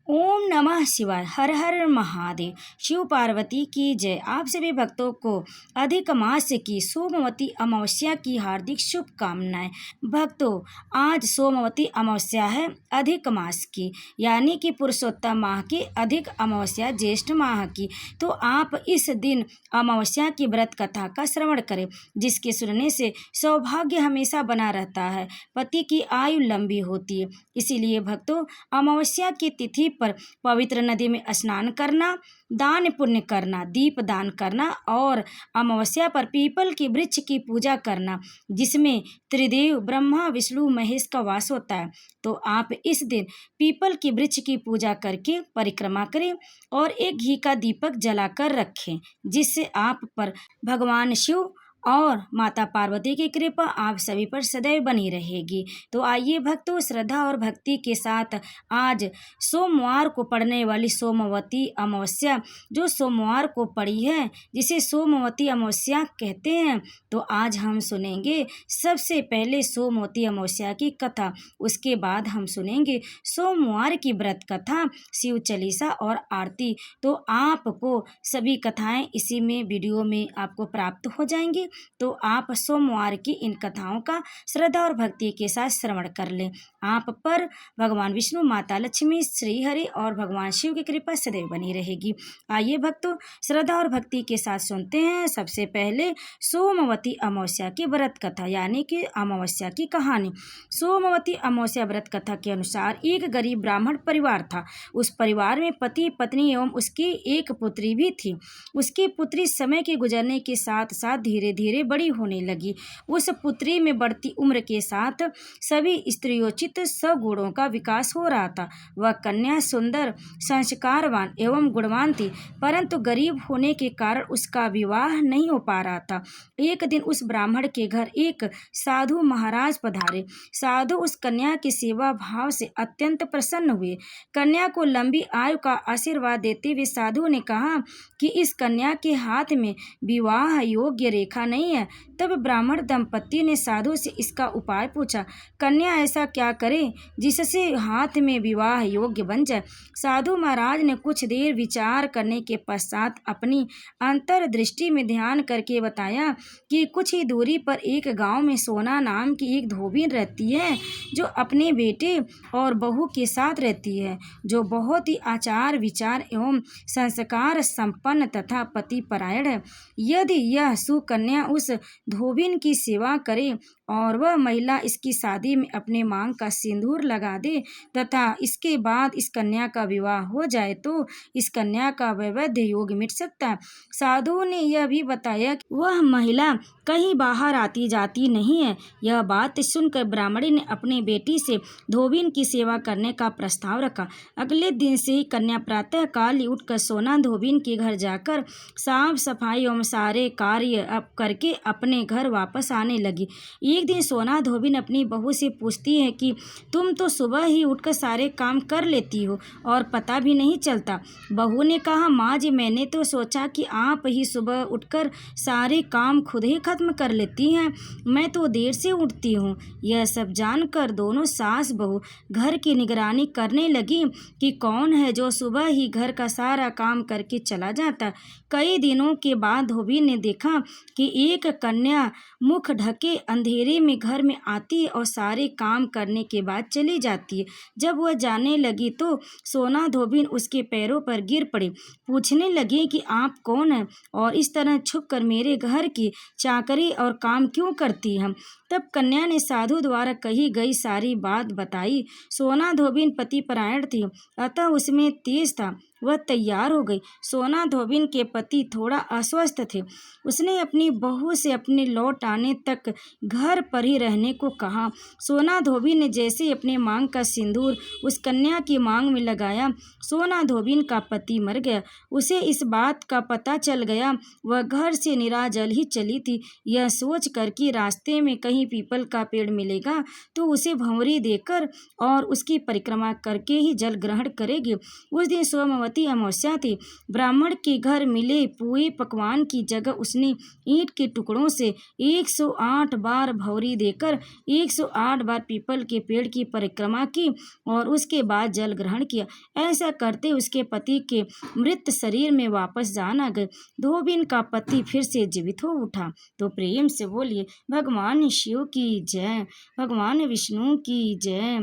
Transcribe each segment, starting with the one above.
ओम नमः शिवाय। हर हर महादेव। शिव पार्वती की जय। आप सभी भक्तों को अधिक मास की सोमवती अमावस्या की हार्दिक शुभकामनाएं। भक्तों, आज सोमवती अमावस्या है अधिक मास की, यानी कि पुरुषोत्तम माह की अधिक अमावस्या ज्येष्ठ माह की। तो आप इस दिन अमावस्या की व्रत कथा का श्रवण करें, जिसके सुनने से सौभाग्य हमेशा बना रहता है, पति की आयु लंबी होती है। इसीलिए भक्तों, अमावस्या की तिथि पर पवित्र नदी में स्नान करना, दान पुण्य करना, दीप दान करना और अमावस्या पर पीपल की वृक्ष की पूजा करना, जिसमें त्रिदेव ब्रह्मा विष्णु महेश का वास होता है। तो आप इस दिन पीपल की वृक्ष की पूजा करके परिक्रमा करें और एक घी का दीपक जलाकर रखें, जिससे आप पर भगवान शिव और माता पार्वती की कृपा आप सभी पर सदैव बनी रहेगी। तो आइए भक्तों, श्रद्धा और भक्ति के साथ आज सोमवार को पड़ने वाली सोमवती अमावस्या, जो सोमवार को पड़ी है, जिसे सोमवती अमावस्या कहते हैं, तो आज हम सुनेंगे सबसे पहले सोमवती अमावस्या की कथा। उसके बाद हम सुनेंगे सोमवार की व्रत कथा, शिव चालीसा और आरती। तो आपको सभी कथाएं इसी में वीडियो में आपको प्राप्त हो जाएंगी। तो आप सोमवार की इन कथाओं का श्रद्धा और भक्ति के साथ श्रवण कर लें। आप पर भगवान विष्णु, माता लक्ष्मी, श्री हरि और भगवान शिव की कृपा सदैव बनी रहेगी। आइए भक्तों, श्रद्धा और भक्ति के साथ सुनते हैं सबसे पहले सोमवती अमावस्या की व्रत कथा, यानी कि अमावस्या की कहानी। सोमवती अमावस्या व्रत कथा के अनुसार एक गरीब ब्राह्मण परिवार था। उस परिवार में पति, पत्नी एवं उसकी एक पुत्री भी थी। उसकी पुत्री समय के गुजरने के साथ साथ धीरे धीरे बड़ी होने लगी। उस पुत्री में बढ़ती उम्र के साथ सभी स्त्रियोचित सगुणों का विकास हो रहा था। वह कन्या सुंदर, संस्कारवान एवं गुणवान थी, परंतु गरीब होने के कारण उसका विवाह नहीं हो पा रहा था। एक दिन उस ब्राह्मण के घर एक साधु महाराज पधारे। साधु उस कन्या की सेवा भाव से अत्यंत प्रसन्न हुए। कन्या को लंबी आयु का आशीर्वाद देते हुए साधु ने कहा कि इस कन्या के हाथ में विवाह योग्य रेखा नहीं है। तब ब्राह्मण दंपति ने साधु से इसका उपाय पूछा। कन्या ऐसा क्या करे जिससे हाथ में विवाह योग्य बन जाए? साधु महाराज ने कुछ देर विचार करने के पश्चात अपनी अंतर्दृष्टि में ध्यान करके बताया कि कुछ ही दूरी पर एक गांव में सोना नाम की एक धोबी रहती है, जो अपने बेटे और बहू के साथ रहती है, जो बहुत ही आचार विचार एवं संस्कार संपन्न तथा पतिपरायण है। यदि यह सुकन्या उस धोबिन की सेवा करे और वह महिला इसकी शादी में अपने मांग का सिंदूर लगा दे तथा इसके बाद इस कन्या का विवाह हो जाए, तो इस कन्या का वैवाहिक योग मिट सकता है। साधु ने यह भी बताया कि वह महिला कहीं बाहर आती जाती नहीं है। यह बात सुनकर ब्राह्मणी ने अपनी बेटी से धोबिन की सेवा करने का प्रस्ताव रखा। अगले दिन से ही कन्या प्रातः काल ही उठकर सोना धोबिन के घर जाकर साफ सफाई एवं सारे कार्य करके अपने घर वापस आने लगी। एक दिन सोना धोबिन अपनी बहू से पूछती है कि तुम तो सुबह ही उठकर सारे काम कर लेती हो और पता भी नहीं चलता। बहू ने कहा, माँ जी, मैंने तो सोचा कि आप ही सुबह उठकर सारे काम खुद ही खत्म कर लेती हैं। मैं तो देर से उठती हूँ। यह सब जानकर दोनों सास बहू घर की निगरानी करने लगी कि कौन है जो सुबह ही घर का सारा काम करके चला जाता। कई दिनों के बाद धोबी ने देखा कि एक कन्या मुख ढके अंधेरे में घर में आती है और सारे काम करने के बाद चली जाती है। जब वह जाने लगी तो सोना धोबिन उसके पैरों पर गिर पड़ी। पूछने लगी कि आप कौन हैं और इस तरह छुपकर मेरे घर की चाकरी और काम क्यों करती हैं? तब कन्या ने साधु द्वारा कही गई सारी बात बताई। सोना धोबिन पतिपरायण थी, अतः उसमें तेज था। वह तैयार हो गई। सोना धोबिन के पति थोड़ा अस्वस्थ थे। उसने अपनी बहू से अपने लौट आने तक घर पर ही रहने को कहा। सोना धोबिन ने जैसे ही अपने मांग का सिंदूर उस कन्या की मांग में लगाया, सोना धोबिन का पति मर गया। उसे इस बात का पता चल गया। वह घर से निराजल ही चली थी। यह सोच कर कि रास्ते में कहीं पीपल का पेड़ मिलेगा तो उसे भंवरी देकर और उसकी परिक्रमा करके ही जल ग्रहण करेगी। उस दिन सोमवती पार्वती अमावस्या थी। ब्राह्मण के घर मिले पुए पकवान की जगह उसने ईंट के टुकड़ों से 108 बार भौरी देकर 108 बार पीपल के पेड़ की परिक्रमा की और उसके बाद जल ग्रहण किया। ऐसा करते उसके पति के मृत शरीर में वापस जान आ गए। धोबिन का पति फिर से जीवित हो उठा। तो प्रेम से बोलिए भगवान शिव की जय, भगवान विष्णु की जय।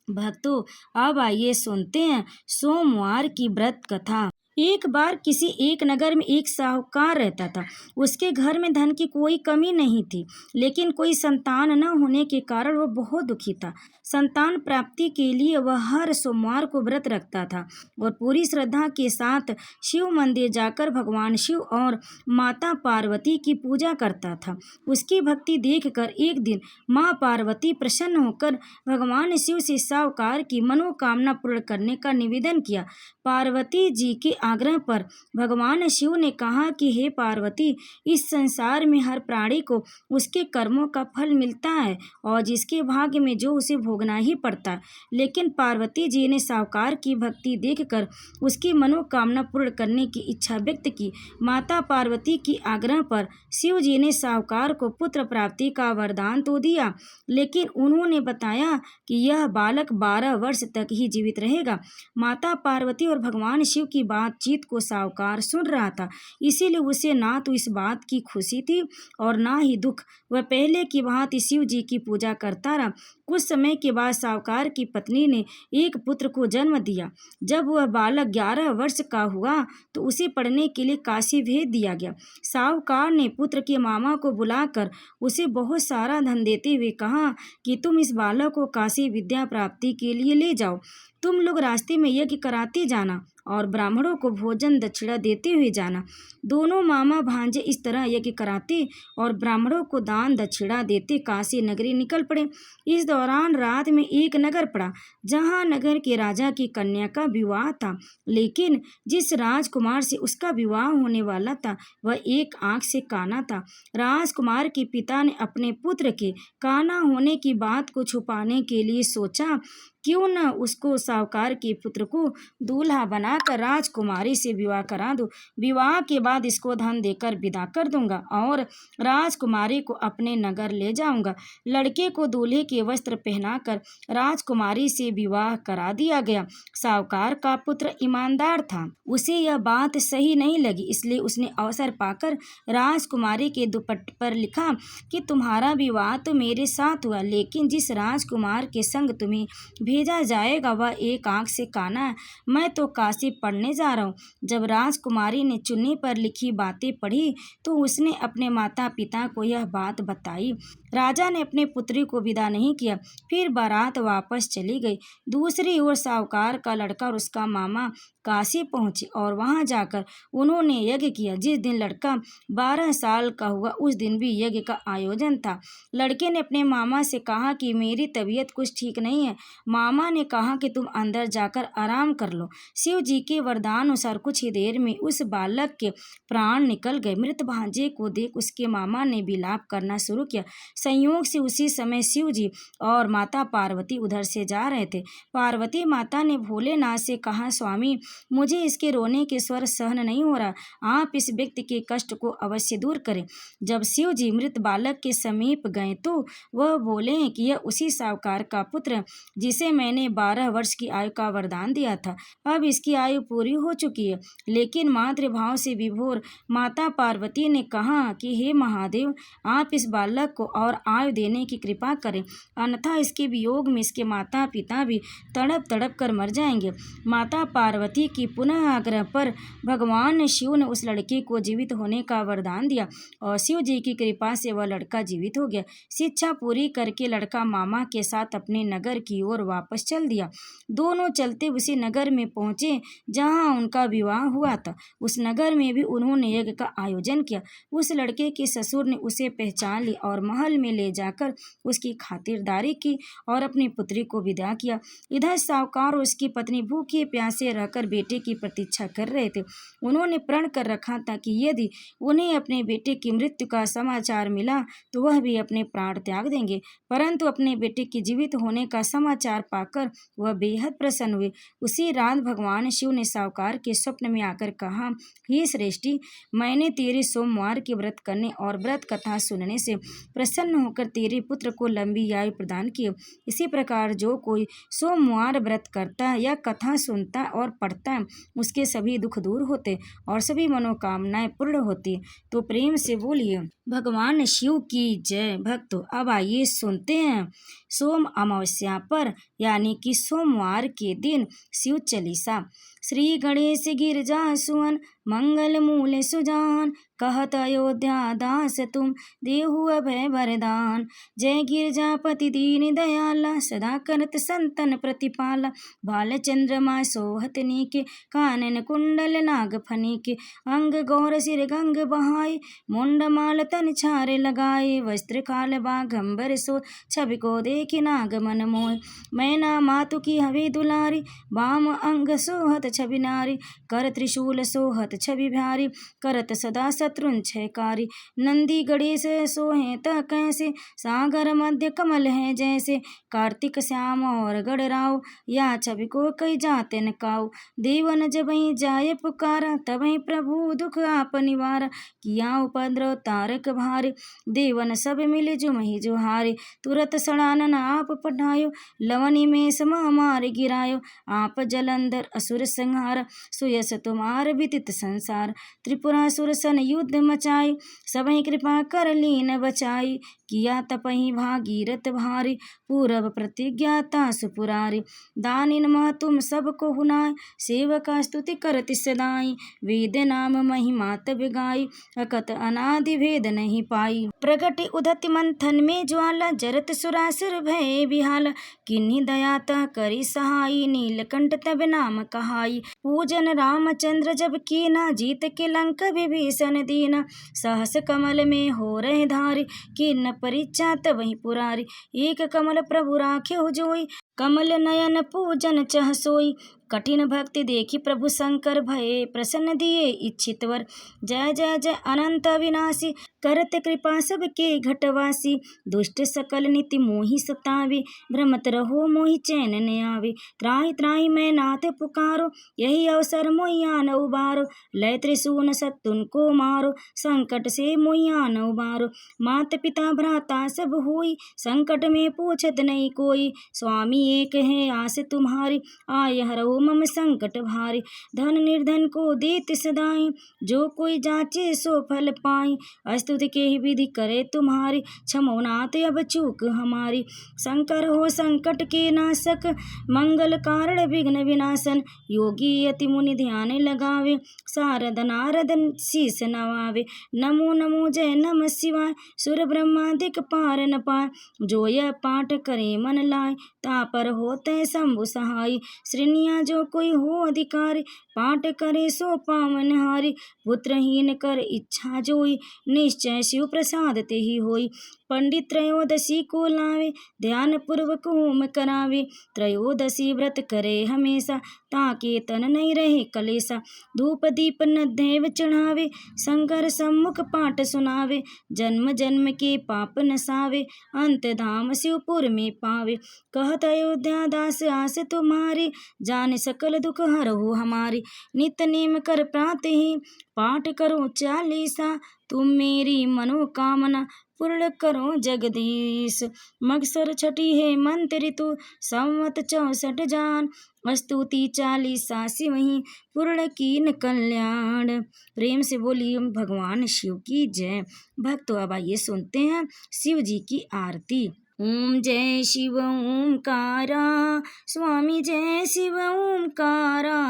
भक्तों, अब आइए सुनते हैं सोमवार की व्रत कथा। एक बार किसी एक नगर में एक साहूकार रहता था। उसके घर में धन की कोई कमी नहीं थी, लेकिन कोई संतान न होने के कारण वह बहुत दुखी था। संतान प्राप्ति के लिए वह हर सोमवार को व्रत रखता था और पूरी श्रद्धा के साथ शिव मंदिर जाकर भगवान शिव और माता पार्वती की पूजा करता था। उसकी भक्ति देखकर एक दिन माँ पार्वती प्रसन्न होकर भगवान शिव से साहूकार की मनोकामना पूर्ण करने का निवेदन किया। पार्वती जी के आग्रह पर भगवान शिव ने कहा कि हे पार्वती, इस संसार में हर प्राणी को उसके कर्मों का फल मिलता है और जिसके भाग्य में जो उसे भोगना ही पड़ता है। लेकिन पार्वती जी ने साहूकार की भक्ति देखकर उसकी मनोकामना पूर्ण करने की इच्छा व्यक्त की। माता पार्वती की आग्रह पर शिव जी ने साहूकार को पुत्र प्राप्ति का वरदान तो दिया, लेकिन उन्होंने बताया कि यह बालक 12 वर्ष तक ही जीवित रहेगा। माता पार्वती और भगवान शिव की बातचीत को साहूकार सुन रहा था, इसीलिए उसे ना तो इस बात की खुशी थी और ना ही दुख। वह पहले की भांति शिव जी की पूजा करता रहा। कुछ समय के बाद साहूकार की पत्नी ने एक पुत्र को जन्म दिया। जब वह बालक 11 वर्ष का हुआ तो उसे पढ़ने के लिए काशी भेज दिया गया। साहूकार ने पुत्र के मामा को बुलाकर उसे बहुत सारा धन देते हुए कहा कि तुम इस बालक को काशी विद्या प्राप्ति के लिए ले जाओ। तुम लोग रास्ते में यज्ञ कराते जाना और ब्राह्मणों को भोजन दक्षिणा देते हुए जाना। दोनों मामा भांजे इस तरह यज्ञ कराते और ब्राह्मणों को दान दक्षिणा देते काशी नगरी निकल पड़े। इस दौरान रात में एक नगर पड़ा, जहां नगर के राजा की कन्या का विवाह था, लेकिन जिस राजकुमार से उसका विवाह होने वाला था वह एक आंख से काना था। राजकुमार के पिता ने अपने पुत्र के काना होने की बात को छुपाने के लिए सोचा, क्यों न उसको साहूकार के पुत्र को दूल्हा बनाकर राजकुमारी से विवाह करा दो। विवाह के बाद इसको धन देकर विदा कर दूंगा और राजकुमारी को अपने नगर ले जाऊंगा। लड़के को दूल्हे के वस्त्र पहनाकर राजकुमारी से विवाह करा दिया गया। साहूकार का पुत्र ईमानदार था, उसे यह बात सही नहीं लगी, इसलिए उसने अवसर पाकर राजकुमारी के दुपट्टे पर लिखा कि तुम्हारा विवाह तो मेरे साथ हुआ, लेकिन जिस राजकुमार के संग तुम्हें भेजा जाएगा वह एक आंख से काना है। मैं तो काशी पढ़ने जा रहा हूँ। जब राजकुमारी ने चुन्नी पर लिखी बातें पढ़ी तो उसने अपने माता पिता को यह बात बताई। राजा ने अपने पुत्री को विदा नहीं किया, फिर बारात वापस चली गई। दूसरी ओर साहूकार का लड़का और उसका मामा काशी पहुंचे और वहां जाकर उन्होंने यज्ञ किया। जिस दिन लड़का 12 साल का हुआ उस दिन भी यज्ञ का आयोजन था। लड़के ने अपने मामा से कहा कि मेरी तबीयत कुछ ठीक नहीं है। मामा ने कहा कि तुम अंदर जाकर आराम कर लो। शिव जी के वरदान अनुसार कुछ ही देर में उस बालक के प्राण निकल गए। मृत भांजे को देख उसके मामा ने विलाप करना शुरू किया। संयोग से उसी समय शिव जी और माता पार्वती उधर से जा रहे थे। पार्वती माता ने भोलेनाथ से कहा, स्वामी, मुझे इसके रोने के स्वर सहन नहीं हो रहा, आप इस व्यक्ति के कष्ट को अवश्य दूर करें। जब शिव जी मृत बालक के समीप गए तो वह बोले कि यह उसी साहूकार का पुत्र जिसे मैंने 12 वर्ष की आयु का वरदान दिया था। अब इसकी आयु पूरी हो चुकी है। लेकिन मातृभाव से विभोर माता पार्वती ने कहा कि हे महादेव, आप इस बालक को और आयु देने की कृपा करें, अन्यथा इसके वियोग में इसके माता पिता भी तड़प तड़प कर मर जाएंगे। माता पार्वती की पुनः आग्रह पर भगवान शिव ने उस लड़के को जीवित होने का वरदान दिया और शिव जी की कृपा से वह लड़का जीवित हो गया। शिक्षा पूरी करके लड़का मामा के साथ अपने नगर की ओर वापस चल दिया। दोनों चलते उसी नगर में पहुंचे जहां उनका विवाह हुआ था। उस नगर में भी उन्होंने यज्ञ का आयोजन किया। उस लड़के के ससुर ने उसे पहचान लिया और महल महल में ले जाकर उसकी खातिरदारी की और अपनी पुत्री को विदा किया। इधर साहूकार और उसकी पत्नी भूखे प्यासे रहकर बेटे की प्रतीक्षा कर रहे थे। उन्होंने प्रण कर रखा था कि यदि उन्हें अपने बेटे की मृत्यु का समाचार मिला तो वह भी अपने प्राण त्याग देंगे, परंतु अपने बेटे के जीवित होने का समाचार पाकर वह बेहद प्रसन्न हुए। उसी रात भगवान शिव ने साहूकार के स्वप्न में आकर कहा, हे श्रेष्ठी, मैंने तेरे सोमवार के व्रत करने और व्रत कथा सुनने से प्रसन्न होकर तेरे पुत्र को लंबी आयु प्रदान की। इसी प्रकार जो कोई सोमवार व्रत करता है या कथा सुनता है और पढ़ता है, उसके सभी दुख दूर होते और सभी मनोकामनाएं पूर्ण होती। तो प्रेम से बोलिए भगवान शिव की जय। भक्तों, अब आइए सुनते हैं सोम अमावस्या पर यानी कि सोमवार के दिन शिव चालीसा। श्री गणेश गिरजा सुवन मंगल मूल सुजान, कहत अयोध्या दास तुम देहु अभय वरदान। जय गिरजापति दीन दयाला, सदा करत संतन प्रतिपाला। बाल चंद्रमा सोहत नीके, कानन कुंडल नाग फनीके। अंग गौर सिर गंग बहाय, मुंड माल तन छारे लगाए। वस्त्र काल बाघंबर सो, छवि को देखि नाग मन मोह। मैना मातु की हवे दुलारी, वाम अंग सोहत छवि नारी। कर त्रिशूल सोहत छवि भारी, करत सदा शत्रुन छयकारी। नंदी गणेश सोहे त कैसे, सागर मध्य कमल है जैसे। कार्तिक श्याम और गणराव, या छवि को कई जाते न काऊ। देवन जबहि जाय पुकारा, तबहि प्रभु दुख आप निवारा। किया उपद्रव तारक भारे, देवन सब मिले जुमहि जुहारे। तुरत सड़ानन आप पठायो, लवनी में सम मार गिरायो। आप जलंधर असुर संहार, सुयस तुम्हार विदित संसार। त्रिपुरासुर सन युद्ध मचाई, सबहि कृपा कर लीन बचाई। किया तपहि भागीरथ भारी, पूरब प्रतिज्ञा तासु पुरारी। दानिन मह तुम सबको हुनाय, सेवका स्तुति करति सदाई। वेद नाम महिमा तब गाई, अकत अनादि भेद नहीं पाई। प्रगट उदति मंथन में ज्वाला, जरत सुरासुर भय बिहाला। किन्हीं दया तह करी सहाई, नीलकंठ तब नाम कहाई। पूजन रामचंद्र जब कीना, जीत के लंक विभीषण दीना। सहस कमल में हो रहे धारी, किन्न परीक्षा तबहि पुरारी। एक कमल प्रभु राखे जोई, कमल नयन पूजन चह सोई। कठिन भक्ति देखी प्रभु शंकर, भये प्रसन्न दिए इच्छित वर। जय जय जय अनंत अविनाशी, करत कृपा सबके घटवासी। दुष्ट सकल निति मोहि सतावे, भ्रमत रहो मोहि चैन न आवे। त्राहि त्राहि मैं नाथ पुकारो, यही अवसर मोहि आन उबारो। लय त्रिशूल शत्रुन को मारो, संकट से मोहि आन उबारो। मात पिता भ्राता सब होई, संकट में पूछत नहीं कोई। स्वामी एक है आस तुम्हारी, आय हरऊ मम संकट भारी। धन निर्धन को देत सदाई, जो कोई जाचे सो फल पाई। स्तुति के ही विधि करे तुम्हारी, क्षमो नाथ अब चूक हमारी। शंकर हो संकट के नाशक, मंगल कारण विघ्न विनाशन। योगी यति मुनि ध्यान लगावे, सारद नारद शीस नवावे। नमो नमो जय नमः शिवाय, सुर ब्रह्मादिक पार न पाए। जो यह पाठ करे मन लाए, तापर होते शंभु सहाय। श्रेणिया जो कोई हो अधिकारी, पाठ करे सो पावन हारी। पुत्रहीन कर इच्छा जोई, निश्चय शिव प्रसाद ते ही होई। पंडित त्रयोदशी को लावे, ध्यान पूर्वक होम करावे। त्रयोदशी व्रत करे हमेशा, ताके तन नहीं रहे कलेसा। धूप दीप नैवेद्य चढ़ावे, शंकर सम्मुख पाठ सुनावे। जन्म जन्म के पाप नसावे, अंत धाम शिवपुर में पावे। कहत अयोध्या दास आस तुम्हारी, जान सकल दुख हरहु हमारी। नित नेम कर प्रातः ही, पाठ करो चालीसा। तुम मेरी मनोकामना पूर्ण करो जगदीश। मगसर छठी है मंत्र ऋतु, संवत 64 जान। स्तुति चालीसा शिवहि, पूर्ण कीन कल्याण। प्रेम से बोलिए भगवान शिव की जय। भक्तों, अब आइए सुनते हैं शिव जी की आरती। ओम जय शिव ओंकारा, स्वामी जय शिव ओंकारा।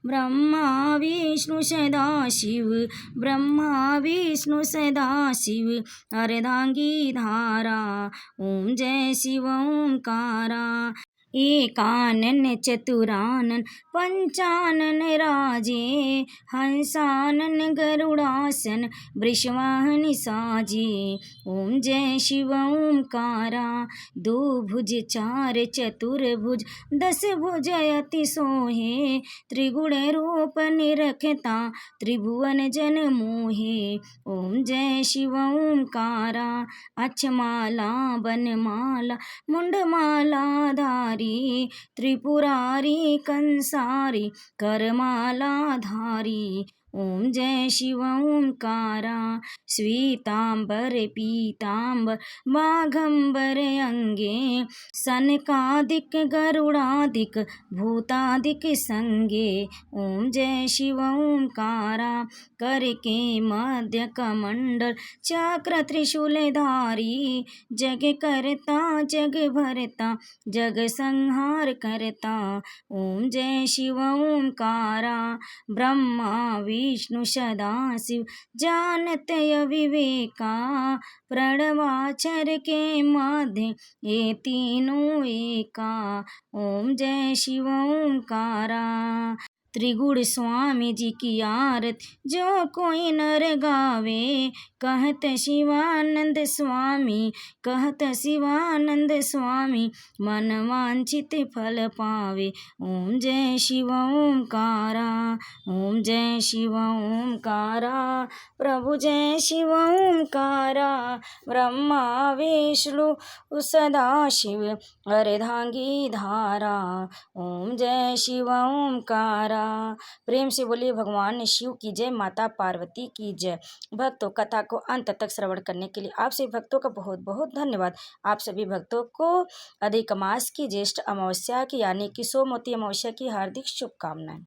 ब्रह्मा विष्णु सदा शिव, ब्रह्मा विष्णु सदा शिव। अर्धांगी धारा, ओम जय शिव ओंकारा। एकानन चतुरानन पंचानन राजे, हंसानन गरुड़ासन वृषवाहन साजे। ओम जय शिव ओंकारा, दो भुज चार चतुर्भुज, दस भुज अति सोहे। त्रिगुण रूप निरखता, त्रिभुवन जन मोहे। ओम जय शिव ओंकारा, अक्षमाला बनमाला मुंडमाला धारी, त्रिपुरारी कंसारी करमाला धारी। ओम जय शिव ओंकारा, श्वेतांबर पीतांबर बाघंबर अंगे, सनकादिक गरुड़ादिक भूतादिक संगे। ओम जय शिव ओंकारा, कर के मध्य कमंडल चक्र त्रिशूलधारी, जग करता जग भरता जग संहार करता। ओम जय शिव ओंकारा, ब्रह्मा विष्णु सदाशिव जानत अविवेका, प्रणवाक्षर के मध्य ये तीनों एका। ओम जय शिव ओंकारा, त्रिगुण स्वामी जी की आरती जो कोई नर गावे, कहत शिवानंद स्वामी कहत शिवानंद स्वामी, मन वांछित फल पावे। ओम जय शिव ओंकारा, ओम जय शिव ओंकारा, प्रभु जय शिव ओंकारा, ब्रह्मा विष्णु सदाशिव अर्धांगी धारा। ओम जय शिव ओंकारा। प्रेम से बोलिए भगवान शिव की जय, माता पार्वती की जय। भक्तों, कथा को अंत तक श्रवण करने के लिए आप सभी भक्तों का बहुत बहुत धन्यवाद। आप सभी भक्तों को अधिक मास की ज्येष्ठ अमावस्या की यानी कि सोमवती अमावस्या की हार्दिक शुभकामनाएं।